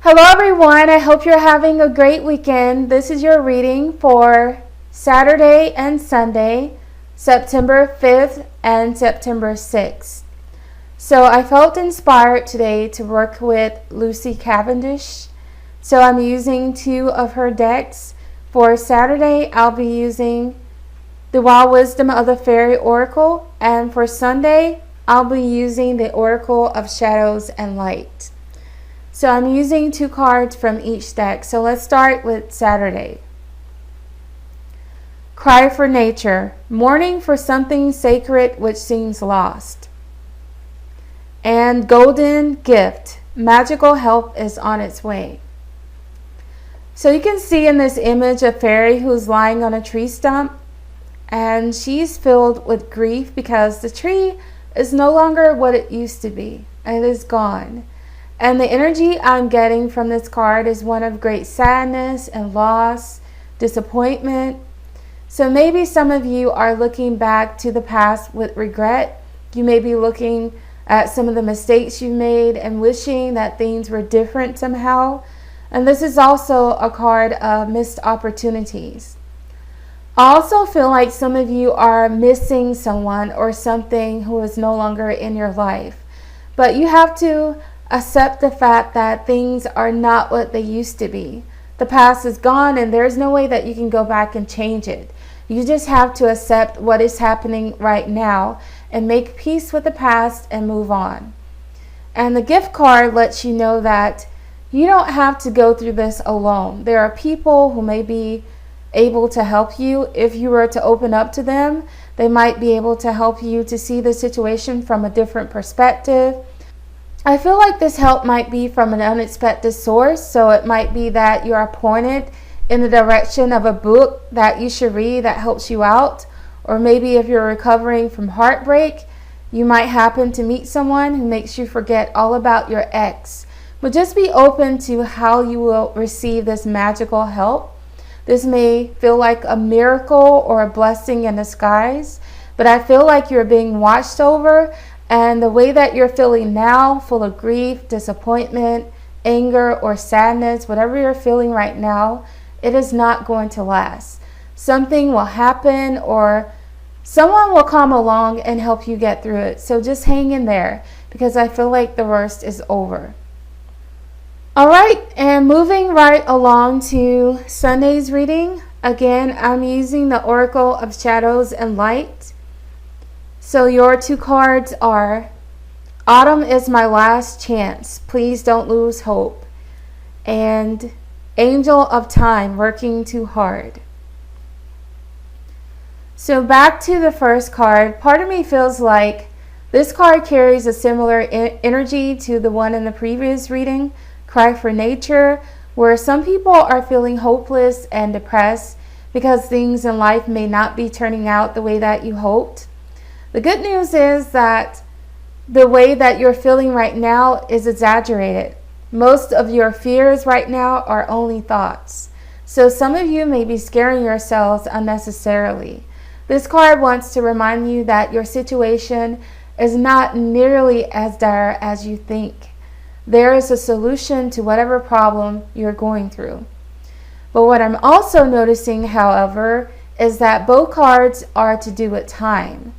Hello everyone, I hope you're having a great weekend. This is your reading for Saturday and Sunday, September 5th and September 6th. So I felt inspired today to work with Lucy Cavendish. So I'm using two of her decks. For Saturday, I'll be using the Wild Wisdom of the Fairy Oracle, and for Sunday, I'll be using the Oracle of Shadows and Light. So I'm using two cards from each deck. So let's start with Saturday. Cry for nature, mourning for something sacred which seems lost. And golden gift, magical help is on its way. So you can see in this image a fairy who's lying on a tree stump, and she's filled with grief because the tree is no longer what it used to be. It is gone. And the energy I'm getting from this card is one of great sadness and loss, disappointment. So maybe some of you are looking back to the past with regret. You may be looking at some of the mistakes you made and wishing that things were different somehow. And this is also a card of missed opportunities. I also feel like some of you are missing someone or something who is no longer in your life. But you have to accept the fact that things are not what they used to be. The past is gone and there's no way that you can go back and change it. You just have to accept what is happening right now and make peace with the past and move on. And the gift card lets you know that you don't have to go through this alone. There are people who may be able to help you. If you were to open up to them, they might be able to help you to see the situation from a different perspective. I feel like this help might be from an unexpected source, so it might be that you are pointed in the direction of a book that you should read that helps you out. Or maybe if you're recovering from heartbreak, you might happen to meet someone who makes you forget all about your ex. But just be open to how you will receive this magical help. This may feel like a miracle or a blessing in disguise, but I feel like you're being watched over. And the way that you're feeling now, full of grief, disappointment, anger, or sadness, whatever you're feeling right now, it is not going to last. Something will happen or someone will come along and help you get through it. So just hang in there because I feel like the worst is over. All right, and moving right along to Sunday's reading. Again, I'm using the Oracle of Shadows and Light. So your two cards are Autumn is my last chance. Please don't lose hope. And Angel of Time, working too hard. So back to the first card. Part of me feels like this card carries a similar energy to the one in the previous reading, Cry for Nature, where some people are feeling hopeless and depressed because things in life may not be turning out the way that you hoped. The good news is that the way that you're feeling right now is exaggerated. Most of your fears right now are only thoughts. So some of you may be scaring yourselves unnecessarily. This card wants to remind you that your situation is not nearly as dire as you think. There is a solution to whatever problem you're going through. But what I'm also noticing, however, is that both cards are to do with time.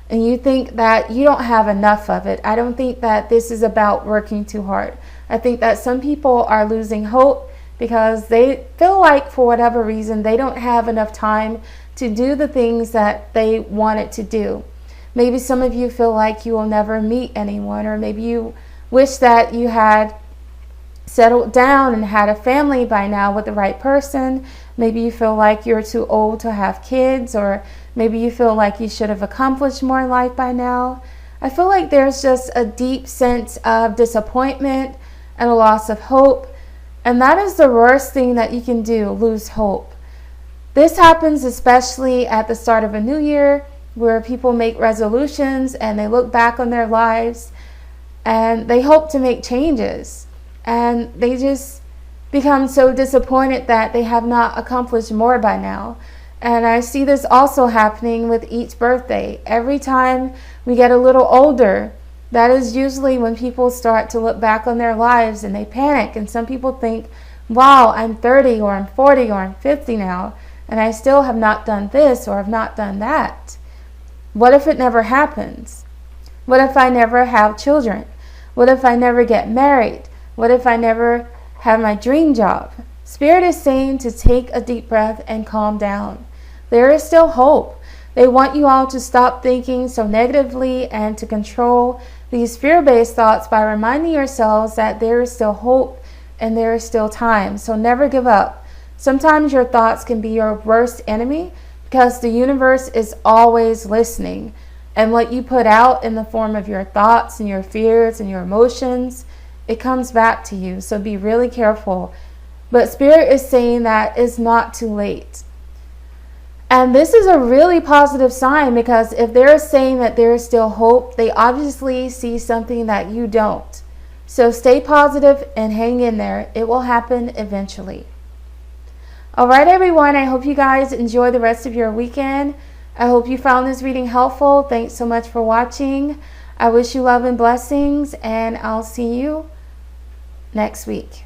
And you think that you don't have enough of it. I don't think that this is about working too hard. I think that some people are losing hope because they feel like for whatever reason they don't have enough time to do the things that they wanted to do. Maybe some of you feel like you will never meet anyone, or maybe you wish that you had settled down and had a family by now with the right person. Maybe you feel like you're too old to have kids, or maybe you feel like you should have accomplished more in life by now. I feel like there's just a deep sense of disappointment and a loss of hope. And that is the worst thing that you can do, lose hope. This happens especially at the start of a new year, where people make resolutions and they look back on their lives and they hope to make changes. And they just become so disappointed that they have not accomplished more by now. And I see this also happening with each birthday. Every time we get a little older, That is usually when people start to look back on their lives and they panic. And some people think, wow, I'm 30 or I'm 40 or I'm 50 now, and I still have not done this or have not done that. What if it never happens? What if I never have children? What if I never get married? What if I never have my dream job? Spirit is saying to take a deep breath and calm down. There is still hope. They want you all to stop thinking so negatively and to control these fear-based thoughts by reminding yourselves that there is still hope and there is still time. So never give up. Sometimes your thoughts can be your worst enemy because the universe is always listening. And what you put out in the form of your thoughts and your fears and your emotions, it comes back to you. So be really careful. But Spirit is saying that it's not too late. And this is a really positive sign, because if they're saying that there is still hope, they obviously see something that you don't. So stay positive and hang in there. It will happen eventually. All right, everyone. I hope you guys enjoy the rest of your weekend. I hope you found this reading helpful. Thanks so much for watching. I wish you love and blessings, and I'll see you next week.